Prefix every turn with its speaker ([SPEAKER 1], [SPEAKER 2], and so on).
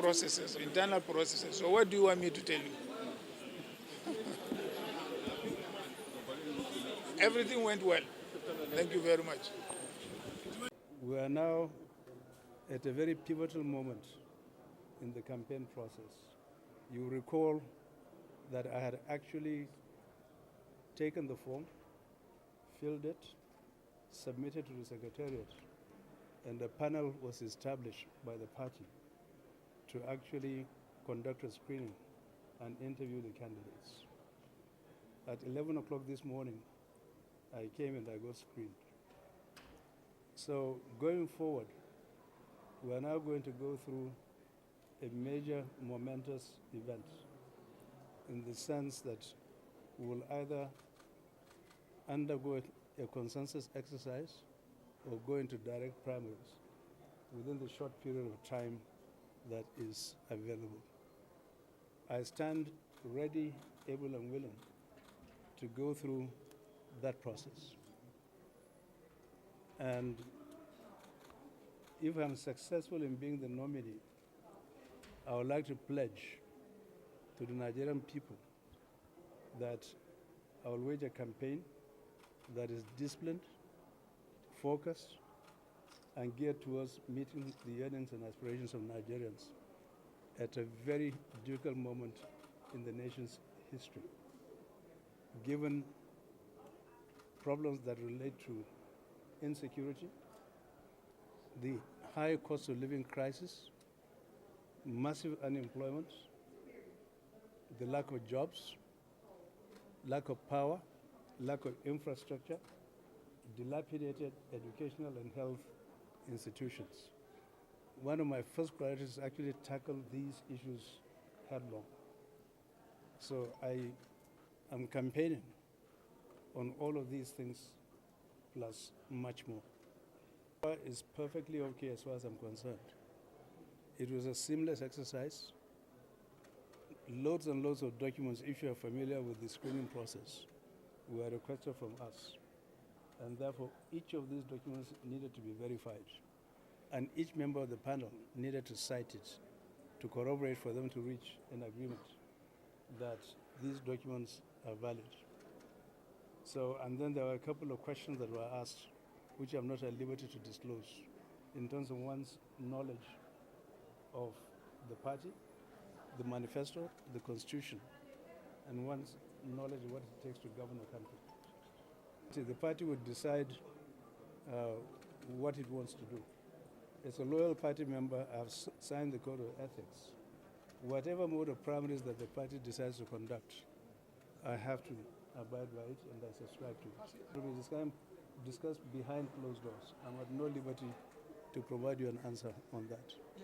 [SPEAKER 1] processes, internal processes. So what do you want me to tell you? Everything went well. Thank you very much.
[SPEAKER 2] We are now at a very pivotal moment in the campaign process. You recall that I had actually taken the form, filled it, submitted to the Secretariat, and a panel was established by the party to actually conduct a screening and interview the candidates. At 11 o'clock this morning, I came and I got screened. So going forward, we are now going to go through a major momentous event in the sense that we will either undergo a consensus exercise or go into direct primaries within the short period of time that is available. I stand ready, able and willing to go through that process. And if I'm successful in being the nominee, I would like to pledge to the Nigerian people that I will wage a campaign that is disciplined, focused, and geared towards meeting the yearnings and aspirations of Nigerians at a very difficult moment in the nation's history, given problems that relate to insecurity, the high cost of living crisis, massive unemployment, the lack of jobs, lack of power, lack of infrastructure, dilapidated educational and health institutions. One of my first priorities is actually tackle these issues headlong. So I am campaigning on all of these things plus much more. It's perfectly okay as far as I'm concerned. It was a seamless exercise. Loads and loads of documents, if you are familiar with the screening process, were requested from us. And therefore, each of these documents needed to be verified. And each member of the panel needed to cite it to corroborate for them to reach an agreement that these documents are valid. So, and then there were a couple of questions that were asked, which I'm not at liberty to disclose, in terms of one's knowledge of the party, the manifesto, the constitution, and one's knowledge of what it takes to govern a country. The party would decide what it wants to do. As a loyal party member, I've signed the Code of Ethics. Whatever mode of primaries that the party decides to conduct, I have to abide by it and I subscribe to it. It will be discussed behind closed doors. I'm at no liberty to provide you an answer on that.